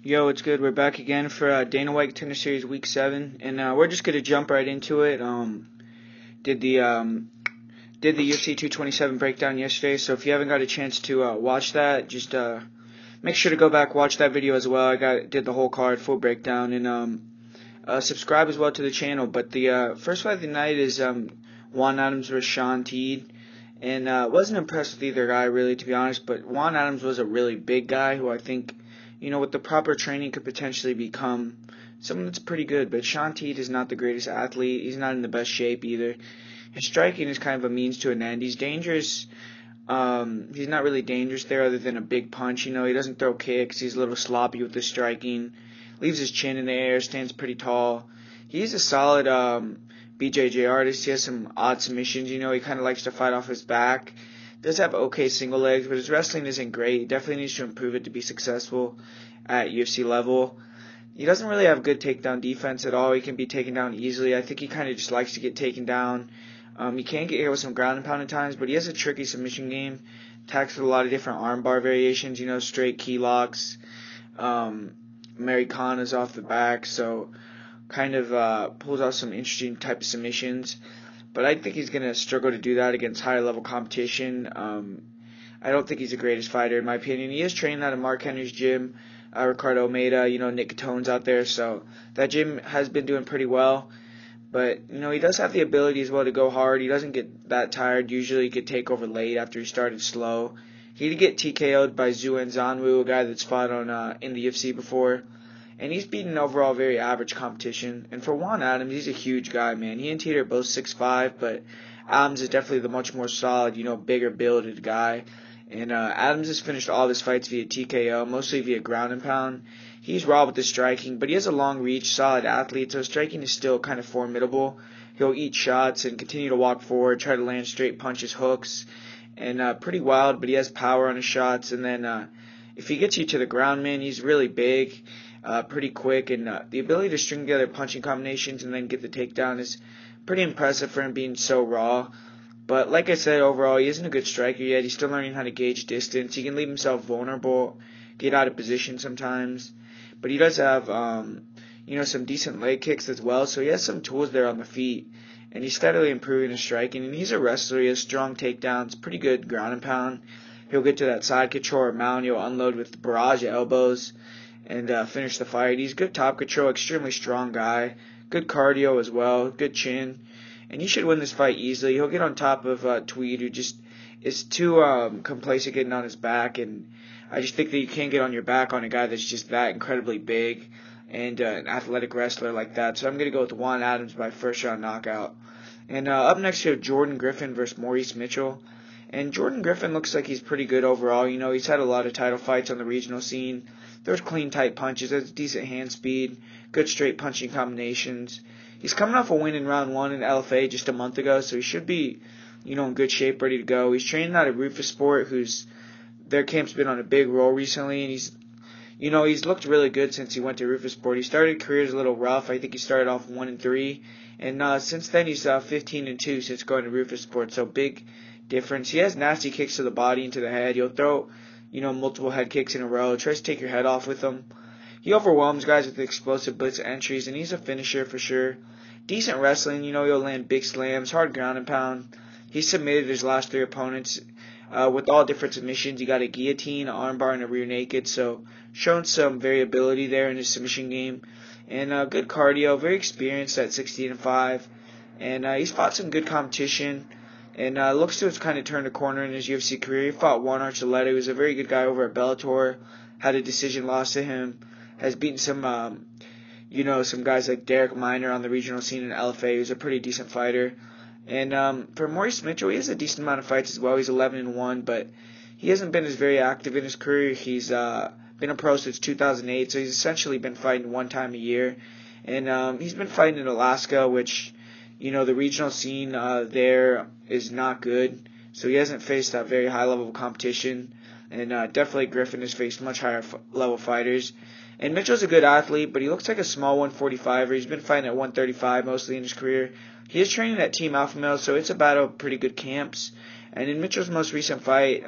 Yo, it's good. We're back again for Dana White Contender Series Week 7, and we're just gonna jump right into it. Did the did the UFC 227 breakdown yesterday, so if you haven't got a chance to watch that, just make sure to go back watch that video as well. Did the whole card, full breakdown, and subscribe as well to the channel. But the first fight of the night is Juan Adams versus Sean Teed. And wasn't impressed with either guy, really, to be honest. But Juan Adams was a really big guy who I think, with the proper training could potentially become someone that's pretty good. But Sean Teed is not the greatest athlete. He's not in the best shape either. His striking is kind of a means to an end. He's dangerous. He's not really dangerous there other than a big punch. He doesn't throw kicks. He's a little sloppy with his striking. Leaves his chin in the air. Stands pretty tall. He's a solid BJJ artist. He has some odd submissions. He kind of likes to fight off his back. Does have okay single legs, but his wrestling isn't great. He definitely needs to improve it to be successful at UFC level. He doesn't really have good takedown defense at all. He can be taken down easily. I think he kind of just likes to get taken down. He can get hit with some ground and pound at times, but he has a tricky submission game. Attacks with a lot of different armbar variations, straight key locks, Americanas off the back, so kind of pulls out some interesting type of submissions. But I think he's going to struggle to do that against higher level competition. I don't think he's the greatest fighter in my opinion. He is training out of Mark Henry's gym, Ricardo Almeida, Nick Catone's out there, so that gym has been doing pretty well. But, he does have the ability as well to go hard. He doesn't get that tired. Usually he could take over late after he started slow. He did get TKO'd by Zhu Zanwu, a guy that's fought on in the UFC before. And he's beaten overall very average competition. And for Juan Adams, he's a huge guy, man. He and Teed are both 6'5", but Adams is definitely the much more solid, bigger builded guy. And Adams has finished all of his fights via TKO, mostly via ground and pound. He's raw with the striking, but he has a long reach, solid athlete, so his striking is still kind of formidable. He'll eat shots and continue to walk forward, try to land straight punches, hooks, and pretty wild, but he has power on his shots. And then if he gets you to the ground, man, he's really big, pretty quick, and the ability to string together punching combinations and then get the takedown is pretty impressive for him being so raw. But like I said, overall, he isn't a good striker yet. He's still learning how to gauge distance. He can leave himself vulnerable, get out of position sometimes. But he does have, some decent leg kicks as well. So he has some tools there on the feet. And he's steadily improving his striking. And he's a wrestler. He has strong takedowns, pretty good ground and pound. He'll get to that side control or mount. He'll unload with barrage of elbows and finish the fight. He's good top control, extremely strong guy. Good cardio as well, good chin. And he should win this fight easily. He'll get on top of Tweed, who just is too complacent getting on his back. And I just think that you can't get on your back on a guy that's just that incredibly big and an athletic wrestler like that. So I'm going to go with Juan Adams by first round knockout. And up next, you have Jordan Griffin versus Maurice Mitchell. And Jordan Griffin looks like he's pretty good overall. He's had a lot of title fights on the regional scene. There's clean, tight punches. There's decent hand speed. Good straight punching combinations. He's coming off a win in round 1 in LFA just a month ago, so he should be, in good shape, ready to go. He's training out of Rufus Sport, their camp's been on a big roll recently, and he's looked really good since he went to Rufus Sport. He started careers a little rough. I think he started off 1-3, and since then he's 15-2 since going to Rufus Sport. So big difference. He has nasty kicks to the body and to the head. He'll throw, multiple head kicks in a row. Tries to take your head off with them. He overwhelms guys with explosive blitz entries, and he's a finisher for sure. Decent wrestling, he'll land big slams, hard ground and pound. He submitted his last 3 opponents with all different submissions. He got a guillotine, an armbar, and a rear naked, so shown some variability there in his submission game. And good cardio, very experienced at 16-5. And he's fought some good competition, and looks to have kind of turned a corner in his UFC career. He fought Juan Archuleta, who was a very good guy over at Bellator, had a decision loss to him. Has beaten some, some guys like Derek Miner on the regional scene in LFA, who's a pretty decent fighter. And for Maurice Mitchell, he has a decent amount of fights as well. He's 11-1, but he hasn't been as very active in his career. He's been a pro since 2008, so he's essentially been fighting 1 time a year. And he's been fighting in Alaska, which, the regional scene there is not good. So he hasn't faced that very high level of competition. And definitely Griffin has faced much higher level fighters. And Mitchell's a good athlete, but he looks like a small 145er. He's been fighting at 135 mostly in his career. He is training at Team Alpha Male, so it's a battle of pretty good camps. And in Mitchell's most recent fight,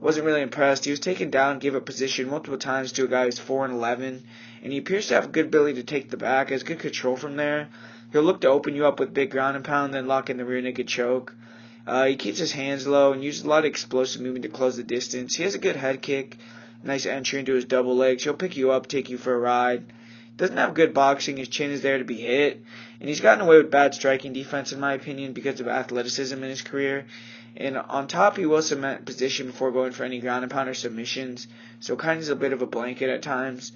wasn't really impressed. He was taken down, gave up position multiple times to a guy who's 4-11, and he appears to have a good ability to take the back, has good control from there. He'll look to open you up with big ground and pound, then lock in the rear naked choke. He keeps his hands low and uses a lot of explosive movement to close the distance. He has a good head kick, nice entry into his double legs. He'll pick you up, take you for a ride. Doesn't have good boxing. His chin is there to be hit. And he's gotten away with bad striking defense, in my opinion, because of athleticism in his career. And on top, he will cement position before going for any ground and pound or submissions. So kind of is a bit of a blanket at times.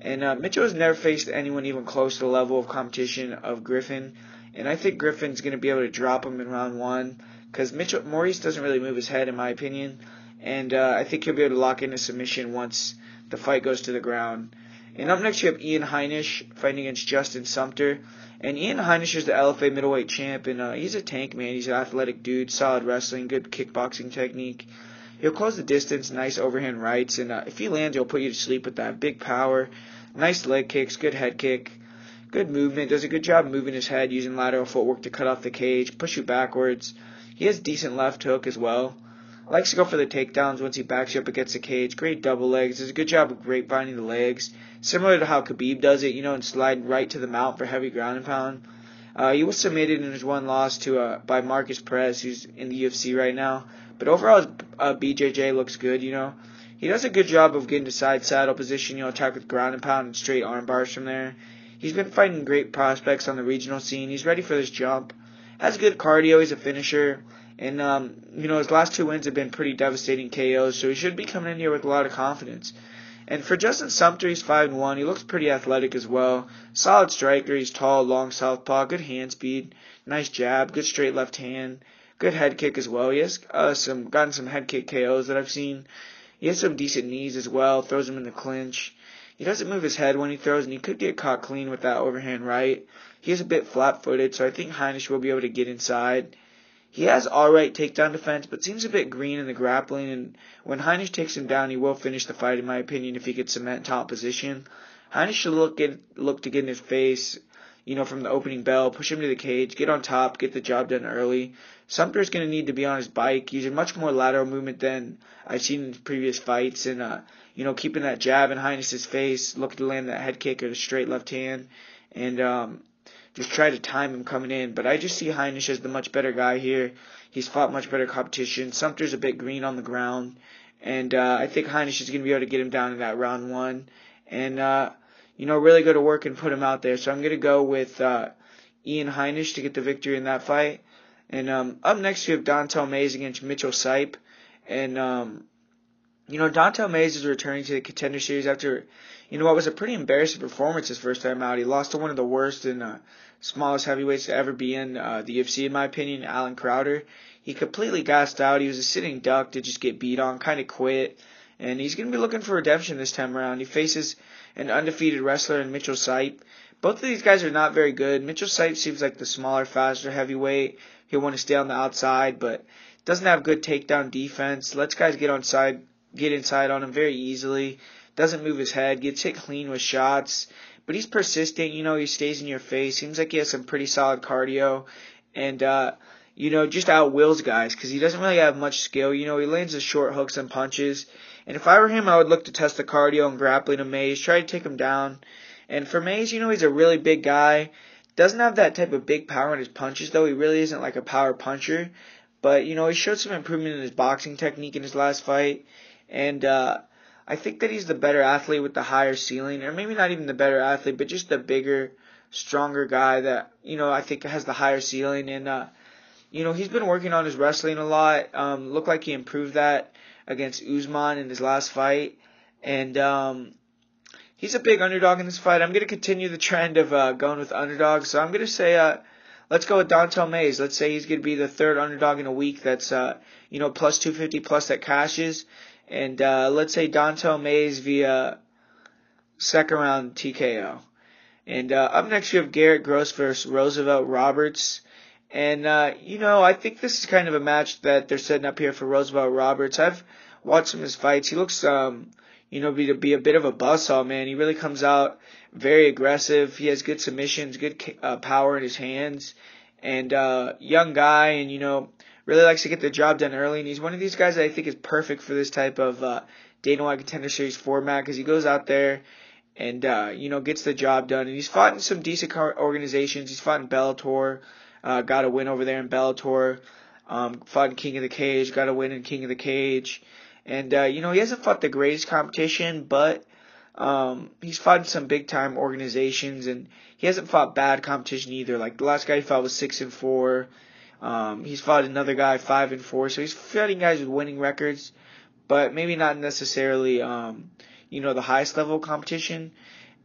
And Mitchell has never faced anyone even close to the level of competition of Griffin. And I think Griffin's going to be able to drop him in round 1. Because Maurice doesn't really move his head, in my opinion. And I think he'll be able to lock in a submission once the fight goes to the ground. And up next, you have Heinisch fighting against Justin Sumter. And Heinisch is the LFA middleweight champ, and he's a tank, man. He's an athletic dude, solid wrestling, good kickboxing technique. He'll close the distance, nice overhand rights, and if he lands, he'll put you to sleep with that. Big power, nice leg kicks, good head kick, good movement. Does a good job moving his head, using lateral footwork to cut off the cage, push you backwards. He has decent left hook as well. Likes to go for the takedowns once he backs you up against the cage. Great double legs. Does a good job of grapevining the legs. Similar to how Khabib does it, and slide right to the mount for heavy ground and pound. He was submitted in his one loss by Marcus Perez, who's in the UFC right now. But overall, his BJJ looks good, He does a good job of getting to side saddle position, attack with ground and pound and straight arm bars from there. He's been fighting great prospects on the regional scene. He's ready for this jump. Has good cardio. He's a finisher. And, his last 2 wins have been pretty devastating KOs, so he should be coming in here with a lot of confidence. And for Justin Sumter, he's 5-1. He looks pretty athletic as well. Solid striker. He's tall, long southpaw, good hand speed, nice jab, good straight left hand, good head kick as well. He has gotten some head kick KOs that I've seen. He has some decent knees as well, throws them in the clinch. He doesn't move his head when he throws, and he could get caught clean with that overhand right. He is a bit flat-footed, so I think Heinisch will be able to get inside. He has alright takedown defense, but seems a bit green in the grappling, and when Heinisch takes him down, he will finish the fight, in my opinion, if he could cement top position. Heinisch should look to get in his face, from the opening bell, push him to the cage, get on top, get the job done early. Sumter's going to need to be on his bike, using much more lateral movement than I've seen in previous fights, and, keeping that jab in Heinisch's face, looking to land that head kick or the straight left hand, and, just try to time him coming in. But I just see Heinisch as the much better guy here. He's fought much better competition. Sumter's a bit green on the ground. And I think Heinisch is going to be able to get him down in that round 1. And, really go to work and put him out there. So I'm going to go with Heinisch to get the victory in that fight. And up next you have Dontel Mays against Mitchell Sipe. And, Dontel Mays is returning to the Contender Series after, what was a pretty embarrassing performance his first time out. He lost to one of the worst and smallest heavyweights to ever be in the UFC, in my opinion, Alan Crowder. He completely gassed out. He was a sitting duck to just get beat on, kind of quit. And he's going to be looking for redemption this time around. He faces an undefeated wrestler in Mitchell Sipe. Both of these guys are not very good. Mitchell Sipe seems like the smaller, faster heavyweight. He'll want to stay on the outside, but doesn't have good takedown defense. Lets guys get inside on him very easily. Doesn't move his head. Gets hit clean with shots. But he's persistent. He stays in your face. Seems like he has some pretty solid cardio. And, just outwills guys because he doesn't really have much skill. He lands the short hooks and punches. And if I were him, I would look to test the cardio and grappling of Mays. Try to take him down. And for Mays, he's a really big guy. Doesn't have that type of big power in his punches, though. He really isn't like a power puncher. But, he showed some improvement in his boxing technique in his last fight. And I think that he's the better athlete with the higher ceiling. Or maybe not even the better athlete, but just the bigger, stronger guy that, I think has the higher ceiling. And, he's been working on his wrestling a lot. Looked like he improved that against Usman in his last fight. And he's a big underdog in this fight. I'm going to continue the trend of going with underdogs. So I'm going to say let's go with Dontel Mays. Let's say he's going to be the third underdog in a week that's, plus 250 plus that cashes. And let's say Dontel Mays via second round TKO. And up next you have Garrett Gross versus Roosevelt Roberts. And, I think this is kind of a match that they're setting up here for Roosevelt Roberts. I've watched some of his fights. He looks, to be a bit of a buzzsaw, man. He really comes out very aggressive. He has good submissions, good power in his hands. And young guy and, really likes to get the job done early, and he's one of these guys that I think is perfect for this type of Dana White Contender Series format because he goes out there and gets the job done. And he's fought in some decent organizations. He's fought in Bellator, got a win over there in Bellator. Fought in King of the Cage, got a win in King of the Cage. And, he hasn't fought the greatest competition, but he's fought in some big-time organizations, and he hasn't fought bad competition either. Like, the last guy he fought was 6-4. He's fought another guy 5-4, so he's fighting guys with winning records, but maybe not necessarily, the highest level of competition.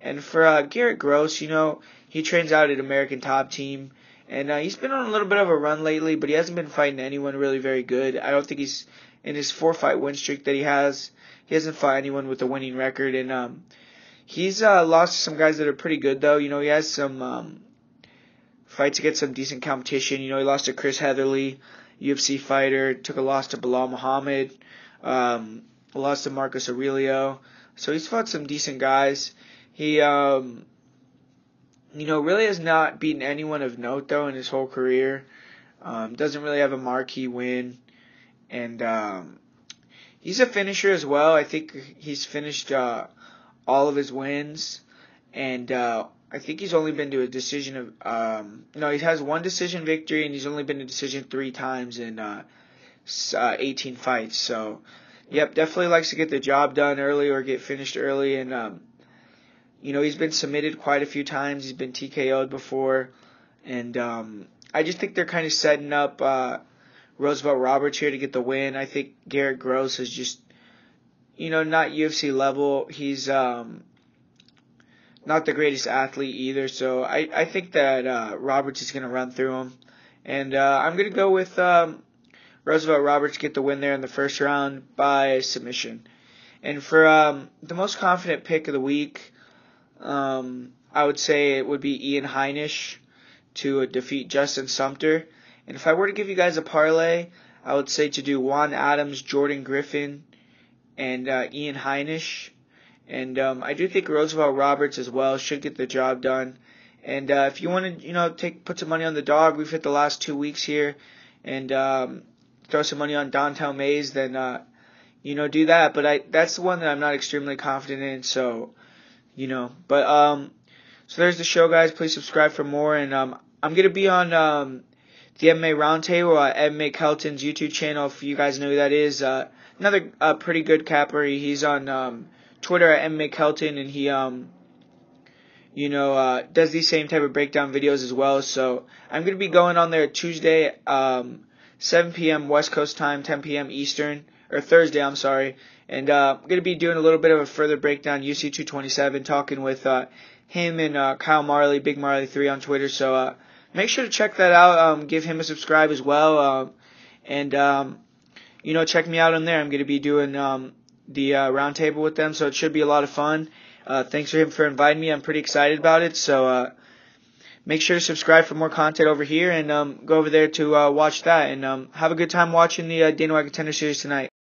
And for Garrett Gross, he trains out at American Top Team. And he's been on a little bit of a run lately, but he hasn't been fighting anyone really very good. I don't think he's in his 4-fight win streak that he has. He hasn't fought anyone with a winning record, and he's lost to some guys that are pretty good though. He has some fights against some decent competition. He lost to Chris Heatherly, UFC fighter. Took a loss to Bilal Muhammad. Lost to Marcus Aurelio. So he's fought some decent guys. He really has not beaten anyone of note, though, in his whole career. Doesn't really have a marquee win. And he's a finisher as well. I think he's finished all of his wins. And I think he's only been to a decision of... he has one decision victory, and he's only been to decision 3 times in 18 fights. So, definitely likes to get the job done early or get finished early. And... he's been submitted quite a few times. He's been TKO'd before. And I just think they're kind of setting up Roosevelt Roberts here to get the win. I think Garrett Gross is just, not UFC level. He's not the greatest athlete either. So I think that Roberts is going to run through him. And I'm going to go with Roosevelt Roberts get the win there in the first round by submission. And for the most confident pick of the week, I would say it would be Ian Heinisch to defeat Justin Sumter. And if I were to give you guys a parlay, I would say to do Juan Adams, Jordan Griffin, and Ian Heinisch. And I do think Roosevelt Roberts as well should get the job done. And if you want to, put some money on the dog, we've hit the last 2 weeks here, and throw some money on Dontel Mays, then do that. But that's the one that I'm not extremely confident in. So. So there's the show, guys. Please subscribe for more, and I'm gonna be on the MMA Roundtable at MMA Kelton's YouTube channel. If you guys know who that is, another pretty good capper. He's on Twitter at MMA Kelton, and he does these same type of breakdown videos as well. So I'm gonna be going on there Tuesday, 7 p.m. West Coast time, 10 p.m. Eastern, or Thursday, I'm sorry. And I'm going to be doing a little bit of a further breakdown, UC 227, talking with him and Kyle Marley, Big Marley 3 on Twitter. So make sure to check that out. Give him a subscribe as well. And check me out on there. I'm going to be doing the roundtable with them, so it should be a lot of fun. Thanks for him for inviting me. I'm pretty excited about it. So make sure to subscribe for more content over here, and go over there to watch that. And have a good time watching the Dana White Contender Series tonight.